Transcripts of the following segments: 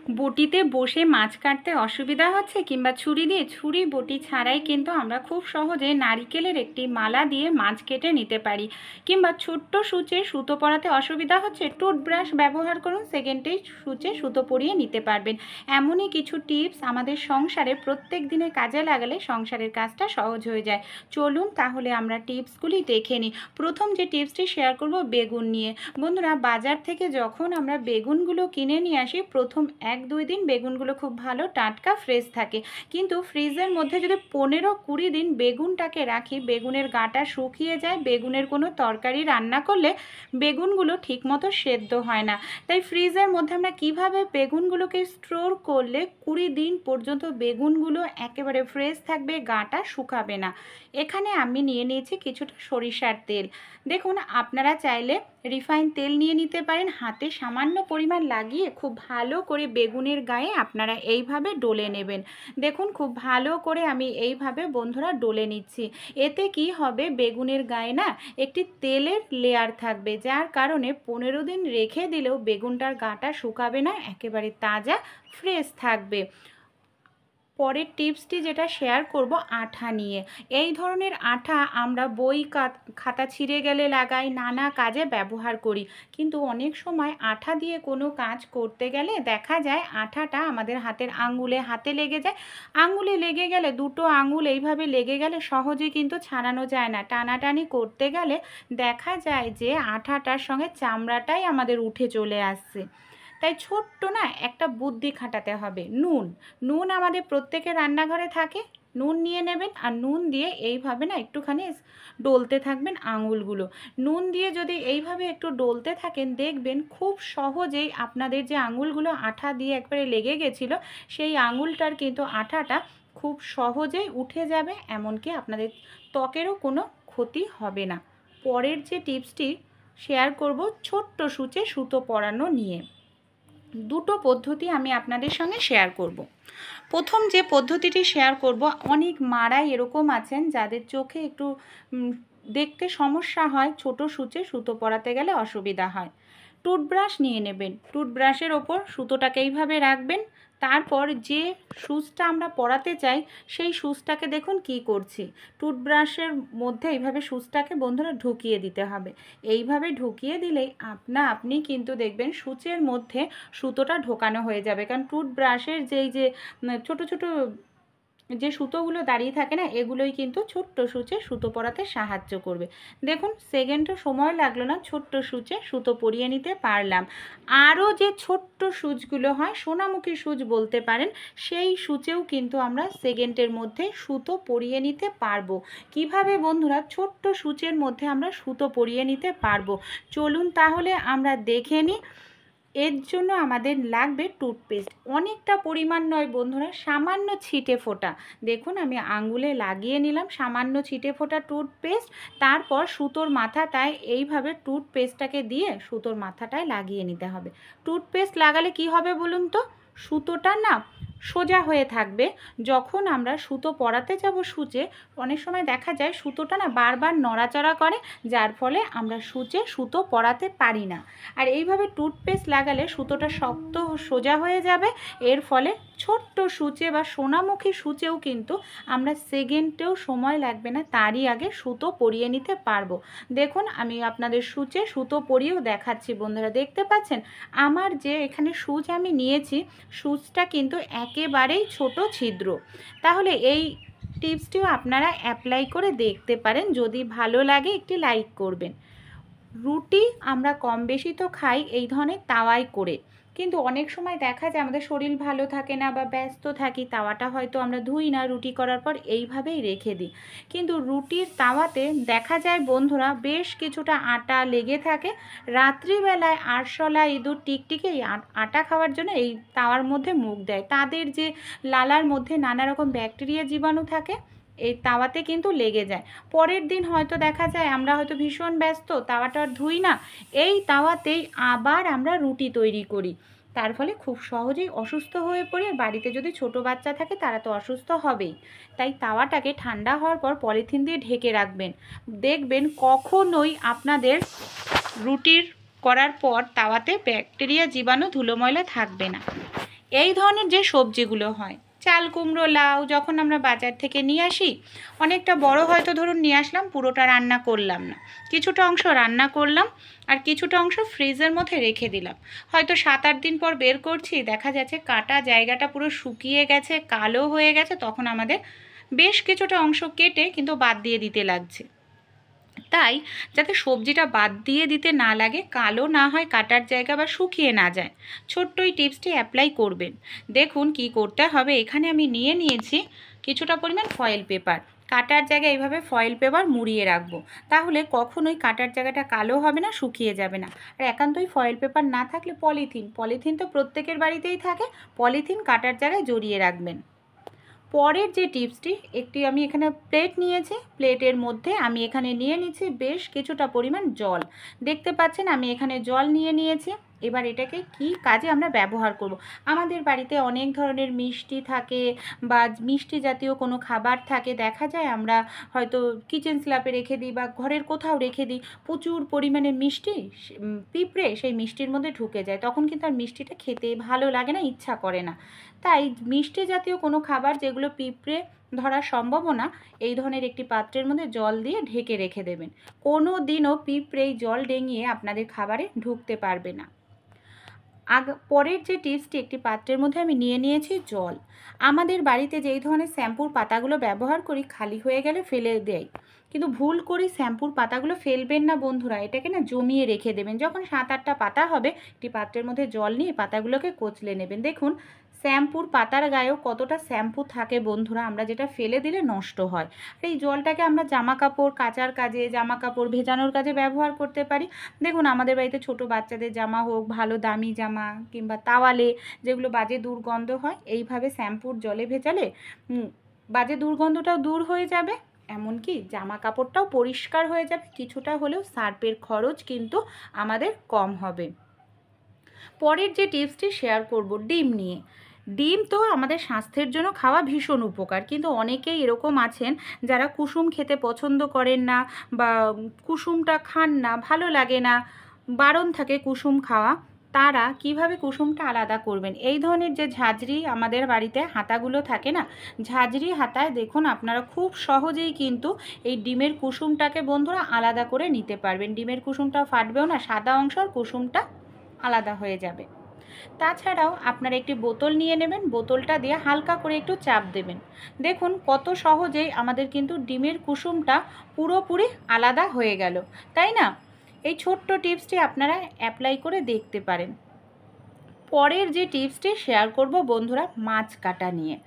বটিতে বসে মাছ কাটতে অসুবিধা হচ্ছে কিংবা ছুরি দিয়ে ছুরি বটি ছাড়াই কিন্তু আমরা খুব সহজে নারিকেলের একটি মালা দিয়ে মাছ কেটে নিতে পারি। কিংবা ছোট্ট সূচে সুতো পরাতে অসুবিধা হচ্ছে, টুথব্রাশ ব্যবহার করুন, সেকেন্ডেই সূচে সুতো পরিয়ে নিতে পারবেন। এমনই কিছু টিপস আমাদের সংসারে প্রত্যেক দিনে কাজে লাগালে সংসারের কাজটা সহজ হয়ে যায়। চলুন তাহলে আমরা টিপসগুলি দেখে নিই। প্রথম যে টিপসটি শেয়ার করব বেগুন নিয়ে। বন্ধুরা, বাজার থেকে যখন আমরা বেগুনগুলো কিনে নিয়ে আসি, প্রথম 1-2 দিন বেগুনগুলো খুব ভালো টাটকা ফ্রেশ থাকে, কিন্তু ফ্রিজের মধ্যে যদি 15-20 দিন বেগুনটাকে রাখি, বেগুনের গাটা শুকিয়ে যায়। বেগুনের কোনো তরকারি রান্না করলে বেগুনগুলো ঠিকমতো সেদ্ধ হয় না। তাই ফ্রিজের মধ্যে আমরা কিভাবে বেগুনগুলোকে স্টোর করলে 20 দিন পর্যন্ত বেগুনগুলো একেবারে ফ্রেশ থাকবে, গাটা শুকাবে না। এখানে আমি নিয়ে নিয়েছি কিছুটা সরিষার তেল। দেখুন, আপনারা চাইলে রিফাইন তেল নিয়ে নিতে পারেন। হাতে সামান্য পরিমাণ লাগিয়ে খুব ভালো করে বেগুনের গায়ে আপনারা এইভাবে ডলে নেবেন। দেখুন, খুব ভালো করে আমি এইভাবে বন্ধুরা ডলে নিচ্ছি। এতে কি হবে, বেগুনের গায়ে না একটি তেলের লেয়ার থাকবে, যার কারণে 15 দিন রেখে দিলেও বেগুনটার গাটা শুকাবে না, একেবারে তাজা ফ্রেশ থাকবে। পরের টিপসটি যেটা শেয়ার করব আঠা নিয়ে। এই ধরনের আঠা আমরা বই খাতা ছিঁড়ে গেলে লাগাই, নানা কাজে ব্যবহার করি, কিন্তু অনেক সময় আঠা দিয়ে কোনো কাজ করতে গেলে দেখা যায় আঠাটা আমাদের হাতের আঙুলে হাতে লেগে যায়। আঙুলে লেগে গেলে, দুটো আঙুল এইভাবে লেগে গেলে সহজে কিন্তু ছাড়ানো যায় না। টানাটানি করতে গেলে দেখা যায় যে আঠাটার সঙ্গে চামড়াটাই আমাদের উঠে চলে আসছে। তাই ছোট্ট না একটা বুদ্ধি খাটাতে হবে। নুন আমাদের প্রত্যেকের রান্নাঘরে থাকে। নুন নিয়ে নেবেন, আর নুন দিয়ে এইভাবে না একটুখানি ডলতে থাকবেন আঙুলগুলো। নুন দিয়ে যদি এইভাবে একটু ডলতে থাকেন, দেখবেন খুব সহজেই আপনাদের যে আঙুলগুলো আঠা দিয়ে একবারে লেগে গেছিলো, সেই আঙুলটার কিন্তু আঠাটা খুব সহজেই উঠে যাবে, এমনকি আপনাদের ত্বকেরও কোনো ক্ষতি হবে না। পরের যে টিপসটি শেয়ার করব ছোট্ট সূচে সুতো পরানো নিয়ে। দুটো পদ্ধতি আমি আপনাদের সঙ্গে শেয়ার করব। প্রথম যে পদ্ধতিটি শেয়ার করব, অনেক মারাই এরকম আছেন যাদের চোখে একটু দেখতে সমস্যা হয়, ছোট সূচে সুতো পরাতে গেলে অসুবিধা হয়। টুথব্রাশ নিয়ে নেবেন, টুথব্রাশের ওপর সুতোটাকে এইভাবে রাখবেন। তারপর যে সুচটা আমরা পরাতে চাই সেই সুচটাকে দেখুন কি করছি, টুথব্রাশের মধ্যে এইভাবে সুচটাকে বন্ধুরা ঢুকিয়ে দিতে হবে। এইভাবে ঢুকিয়ে দিলেই আপনি কিন্তু দেখবেন সুচের মধ্যে সুতোটা ঢোকানো হয়ে যাবে। কারণ টুথব্রাশের যে ছোট ছোট যে সুতোগুলো দাঁড়িয়ে থাকে না, এগুলোই কিন্তু ছোট্ট সূচে সুতো পরাতে সাহায্য করবে। দেখুন, সেকেন্ডও সময় লাগলো না, ছোট্ট সূচে সুতো পরিয়ে নিতে পারলাম। আরও যে ছোট্ট সূচগুলো হয়, সোনামুখী সূচ বলতে পারেন, সেই সূচেও কিন্তু আমরা সেকেন্ডের মধ্যে সুতো পরিয়ে নিতে পারবো। কিভাবে বন্ধুরা ছোট্ট সূচের মধ্যে আমরা সুতো পরিয়ে নিতে পারবো, চলুন তাহলে আমরা দেখে নিই। এর জন্য আমাদের লাগবে টুথপেস্ট। অনেকটা পরিমাণ নয় বন্ধুরা, সামান্য ছিটে ফোঁটা। দেখুন, আমি আঙ্গুলে লাগিয়ে নিলাম সামান্য ছিটে ফোঁটা টুথপেস্ট। তারপর সুতোর মাথাটায় এইভাবে টুথপেস্টটাকে দিয়ে সুতোর মাথাটায় লাগিয়ে নিতে হবে। টুথপেস্ট লাগালে কি হবে বলুন তো, সুতোটা না সোজা হয়ে থাকবে। যখন আমরা সুতো পরাতে যাব সূচে, অনেক সময় দেখা যায় সুতোটা না বারবার নড়াচড়া করে, যার ফলে আমরা সূচে সুতো পরাতে পারি না। আর এইভাবে টুথপেস্ট লাগালে সুতোটা শক্ত সোজা হয়ে যাবে। এর ফলে ছোট্ট সূচে বা সোনামুখী সূচেও কিন্তু আমরা সেকেন্ডেও সময় লাগবে না, তারই আগে সুতো পরিয়ে নিতে পারবো। দেখুন, আমি আপনাদের সূচে সুতো পরিয়েও দেখাচ্ছি। বন্ধুরা, দেখতে পাচ্ছেন আমার যে এখানে সূচ আমি নিয়েছি, সূচটা কিন্তু একেবারেই ছোট ছিদ্র। তাহলে এই টিপসটিও আপনারা অ্যাপ্লাই করে দেখতে পারেন। যদি ভালো লাগে একটি লাইক করবেন। রুটি আমরা কম বেশি তো খাই এই ধরনের তাওয়ায় করে, কিন্তু অনেক সময় দেখা যায় আমাদের শরীর ভালো থাকে না বা ব্যস্ত থাকি, তাওয়াটা হয়তো আমরা ধুই না, রুটি করার পর এইভাবেই রেখে দিই। কিন্তু রুটির তাওয়াতে দেখা যায় বন্ধুরা বেশ কিছুটা আটা লেগে থাকে। রাত্রিবেলায় আরশোলা ইঁদুর টিকটিকি আটা খাওয়ার জন্য এই তাওয়ার মধ্যে মুখ দেয়। তাদের যে লালার মধ্যে নানা রকম ব্যাকটেরিয়া জীবাণু থাকে, এই তাওয়াতে কিন্তু লেগে যায়। পরের দিন হয়তো দেখা যায় আমরা হয়তো ভীষণ ব্যস্ত, তাওয়াটা ধুই না, এই তাওয়াতেই আবার আমরা রুটি তৈরি করি। তার ফলে খুব সহজেই অসুস্থ হয়ে পড়ি। বাড়িতে যদি ছোট বাচ্চা থাকে তারা তো অসুস্থ হবেই। তাই তাওয়াটাকে ঠান্ডা হওয়ার পর পলিথিন দিয়ে ঢেকে রাখবেন। দেখবেন কখনোই আপনাদের রুটির করার পর তাওয়াতে ব্যাকটেরিয়া জীবাণু ধুলো ময়লা থাকবে না। এই ধরনের যে সবজিগুলো হয়, চাল কুমড়ো, লাউ যখন আমরা বাজার থেকে নিয়ে আসি, অনেকটা বড় হয়তো ধরুন নিয়ে আসলাম, পুরোটা রান্না করলাম না, কিছুটা অংশ রান্না করলাম আর কিছুটা অংশ ফ্রিজের মধ্যে রেখে দিলাম। হয়তো 7-8 দিন পর বের করছি, দেখা যাচ্ছে কাটা জায়গাটা পুরো শুকিয়ে গেছে, কালো হয়ে গেছে, তখন আমাদের বেশ কিছুটা অংশ কেটে কিন্তু বাদ দিয়ে দিতে লাগছে। তাই যাতে সবজিটা বাদ দিয়ে দিতে না লাগে, কালো না হয় কাটার জায়গা বা শুকিয়ে না যায়, ছোট্ট এই টিপসটি অ্যাপ্লাই করবেন। দেখুন কি করতে হবে, এখানে আমি নিয়ে নিয়েছি কিছুটা পরিমাণ ফয়েল পেপার। কাটার জায়গায় এইভাবে ফয়েল পেপার মুড়িয়ে রাখবো, তাহলে কখনোই কাটার জায়গাটা কালো হবে না, শুকিয়ে যাবে না। আর একান্তই ফয়েল পেপার না থাকলে পলিথিন তো প্রত্যেকের বাড়িতেই থাকে, পলিথিন কাটার জায়গায় জড়িয়ে রাখবেন। পরের যে টিপসটি, একটি আমি এখানে প্লেট নিয়েছি, প্লেটের মধ্যে আমি এখানে নিয়ে নিচ্ছি বেশ কিছুটা পরিমাণ জল। দেখতে পাচ্ছেন আমি এখানে জল নিয়ে নিয়েছি। এবার এটাকে কি কাজে আমরা ব্যবহার করব। আমাদের বাড়িতে অনেক ধরনের মিষ্টি থাকে বা মিষ্টি জাতীয় কোনো খাবার থাকে, দেখা যায় আমরা হয়তো কিচেন স্ল্যাপে রেখে দিই বা ঘরের কোথাও রেখে দিই, প্রচুর পরিমাণে মিষ্টি পিঁপড়ে সেই মিষ্টির মধ্যে ঢুকে যায়, তখন কিন্তু আর মিষ্টিটা খেতে ভালো লাগে না, ইচ্ছা করে না। তাই মিষ্টি জাতীয় কোনো খাবার যেগুলো পিঁপড়ে ধরার সম্ভাবনা, এই ধরনের একটি পাত্রের মধ্যে জল দিয়ে ঢেকে রেখে দেবেন। কোনো দিনও পিঁপড়ে এই জল ডেঙিয়ে আপনাদের খাবারে ঢুকতে পারবে না। পরের যে টিপসটি, একটি পাত্রের মধ্যে আমি নিয়ে নিয়েছি জল। আমাদের বাড়িতে যেই ধরনের শ্যাম্পুর পাতাগুলো ব্যবহার করি, খালি হয়ে গেলে ফেলে দেয়, কিন্তু ভুল করে শ্যাম্পুর পাতাগুলো ফেলবেন না বন্ধুরা, এটাকে না জমিয়ে রেখে দেবেন। যখন 7-8টা পাতা হবে, একটি পাত্রের মধ্যে জল নিয়ে পাতাগুলোকে কচলে নেবেন। দেখুন শ্যাম্পুর পাতার গায়েও কতটা শ্যাম্পু থাকে বন্ধুরা, আমরা যেটা ফেলে দিলে নষ্ট হয়। আর এই জলটাকে আমরা জামা কাপড় কাচার কাজে, জামা কাপড় ভেজানোর কাজে ব্যবহার করতে পারি। দেখুন আমাদের বাড়িতে ছোট বাচ্চাদের জামা হোক, ভালো দামি জামা কিংবা তাওয়ালে যেগুলো বাজে দুর্গন্ধ হয়, এইভাবে শ্যাম্পুর জলে ভেজালে বাজে দুর্গন্ধটাও দূর হয়ে যাবে, এমনকি জামা কাপড়টাও পরিষ্কার হয়ে যাবে, কিছুটা হলেও সার্ফের খরচ কিন্তু আমাদের কম হবে। পরের যে টিপসটি শেয়ার করব ডিম নিয়ে। ডিম তো আমাদের স্বাস্থ্যের জন্য খাওয়া ভীষণ উপকার, কিন্তু অনেকেই এরকম আছেন যারা কুসুম খেতে পছন্দ করেন না বা কুসুমটা খান না, ভালো লাগে না, বারণ থাকে কুসুম খাওয়া। তারা কিভাবে কুসুমটা আলাদা করবেন, এই ধরনের যে ঝাঁঝরি আমাদের বাড়িতে হাতাগুলো থাকে না, ঝাঁঝরি হাতায় দেখুন আপনারা খুব সহজেই কিন্তু এই ডিমের কুসুমটাকে বন্ধুরা আলাদা করে নিতে পারবেন। ডিমের কুসুমটা ফাটবেও না, সাদা অংশ আর কুসুমটা আলাদা হয়ে যাবে। তাছাড়াও আপনারা একটি বোতল নিয়ে নেবেন, বোতলটা দিয়ে হালকা করে একটু চাপ দেবেন। দেখুন কত সহজেই আমাদের কিন্তু ডিমের কুসুমটা পুরোপুরি আলাদা হয়ে গেল, তাই না? এই ছোট্ট টিপসটি আপনারা অ্যাপ্লাই করে দেখতে পারেন। পরের যে টিপসটি শেয়ার করব বন্ধুরা, মাছ কাটা নিয়ে।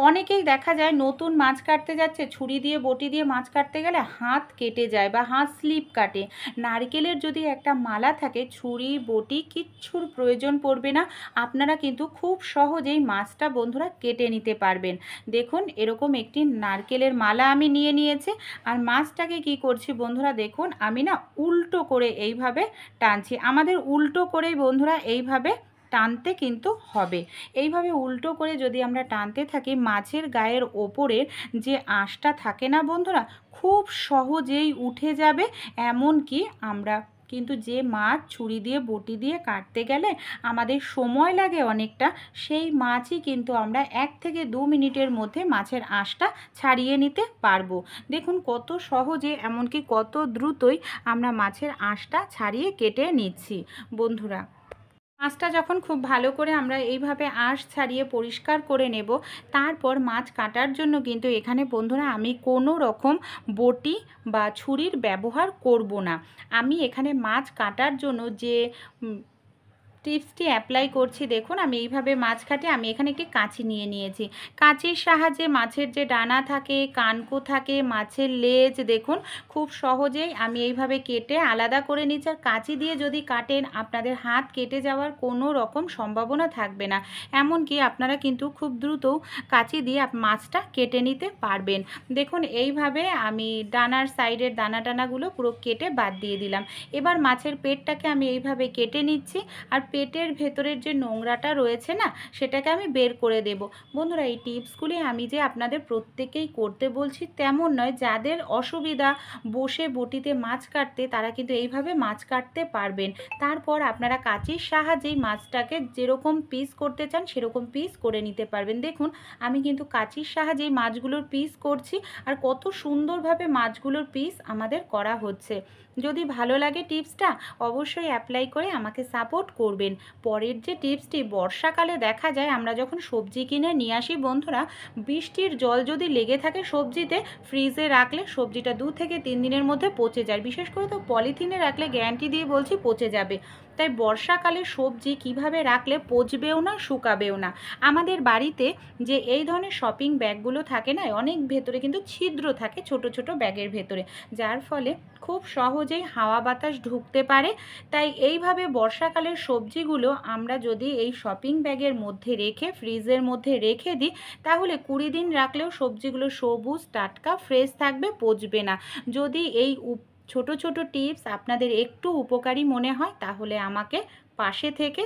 অনেকেই দেখা যায় নতুন মাছ কাটতে যাচ্ছে, ছুরি দিয়ে বটি দিয়ে মাছ কাটতে গেলে হাত কেটে যায় বা হাত স্লিপ কাটে। নারকেলের যদি একটা মালা থাকে, ছুরি বটি কিচ্ছুর প্রয়োজন পড়বে না, আপনারা কিন্তু খুব সহজেই মাছটা বন্ধুরা কেটে নিতে পারবেন। দেখুন এরকম একটি নারকেলের মালা আমি নিয়ে নিয়েছি, আর মাছটাকে কি করছি বন্ধুরা, দেখুন আমি না উল্টো করে এইভাবে টানছি। আমাদের উল্টো করেই বন্ধুরা এইভাবে টানতে কিন্তু হবে। এইভাবে উল্টো করে যদি আমরা টানতে থাকি, মাছের গায়ের ওপরের যে আঁশটা থাকে না বন্ধুরা, খুব সহজেই উঠে যাবে। এমনকি আমরা কিন্তু যে মাছ ছুরি দিয়ে বটি দিয়ে কাটতে গেলে আমাদের সময় লাগে অনেকটা, সেই মাছই কিন্তু আমরা 1 থেকে 2 মিনিটের মধ্যে মাছের আঁশটা ছাড়িয়ে নিতে পারবো। দেখুন কত সহজে, এমনকি কত দ্রুতই আমরা মাছের আঁশটা ছাড়িয়ে কেটে নিচ্ছি বন্ধুরা। মাছটা যখন খুব ভালো করে আমরা এইভাবে আঁশ ছাড়িয়ে পরিষ্কার করে নেব, তারপর মাছ কাটার জন্য কিন্তু এখানে বন্ধুরা আমি কোনো রকম বটি বা ছুরির ব্যবহার করব না। আমি এখানে মাছ কাটার জন্য যে টিপসটি অ্যাপ্লাই করছি, দেখুন আমি এইভাবে মাছ কাটি। আমি এখানে একটি কাঁচি নিয়ে নিয়েছি, কাঁচির সাহায্যে মাছের যে ডানা থাকে, কানকো থাকে, মাছের লেজ, দেখুন খুব সহজেই আমি এইভাবে কেটে আলাদা করে নিচ্ছি। আর কাঁচি দিয়ে যদি কাটেন, আপনাদের হাত কেটে যাওয়ার কোনো রকম সম্ভাবনা থাকবে না, এমনকি আপনারা কিন্তু খুব দ্রুত কাঁচি দিয়ে মাছটা কেটে নিতে পারবেন। দেখুন এইভাবে আমি ডানার সাইডের দানা টানাগুলো পুরো কেটে বাদ দিয়ে দিলাম। এবার মাছের পেটটাকে আমি এইভাবে কেটে নিচ্ছি, আর পেটের ভেতরের যে নোংরাটা রয়েছে না, সেটাকে আমি বের করে দেব। বন্ধুরা, এই টিপসগুলি আমি যে আপনাদের প্রত্যেকেই করতে বলছি তেমন নয়। যাদের অসুবিধা বসে বটিতে মাছ কাটতে, তারা কিন্তু এইভাবে মাছ কাটতে পারবেন। তারপর আপনারা কাঁচির সাহায্যেই মাছটাকে যেরকম পিস করতে চান সেরকম পিস করে নিতে পারবেন। দেখুন, আমি কিন্তু কাঁচির সাহায্যেই মাছগুলোর পিস করছি, আর কত সুন্দরভাবে মাছগুলোর পিস আমাদের করা হচ্ছে। যদি ভালো লাগে টিপসটা, অবশ্যই অ্যাপ্লাই করে আমাকে সাপোর্ট করবেন। পরের যে টিপসটি, বর্ষাকালে দেখা যায় আমরা যখন সবজি কিনে নিয়ে আসি বন্ধুরা, বৃষ্টির জল যদি লেগে থাকে সবজিতে, ফ্রিজে রাখলে সবজিটা 2 থেকে 3 দিনের মধ্যে পচে যায়। বিশেষ করে তো পলিথিনে রাখলে গ্যারান্টি দিয়ে বলছি পচে যাবে। তাই বর্ষাকালে সবজি কিভাবে রাখলে পচবেও না, শুকাবেও না। আমাদের বাড়িতে যে এই ধরনের শপিং ব্যাগগুলো থাকে না, অনেক ভেতরে কিন্তু ছিদ্র থাকে ছোট ছোট ব্যাগের ভেতরে, যার ফলে খুব সহজেই হাওয়া বাতাস ঢুকতে পারে। তাই এইভাবে বর্ষাকালের সবজিগুলো আমরা যদি এই শপিং ব্যাগের মধ্যে রেখে ফ্রিজের মধ্যে রেখে দিই, তাহলে 20 দিন রাখলেও সবজিগুলো সবুজ টাটকা ফ্রেশ থাকবে, পচবে না। যদি এই ছোট ছোট টিপস আপনাদের একটু উপকারী মনে হয়, তাহলে আমাকে পাশে থেকে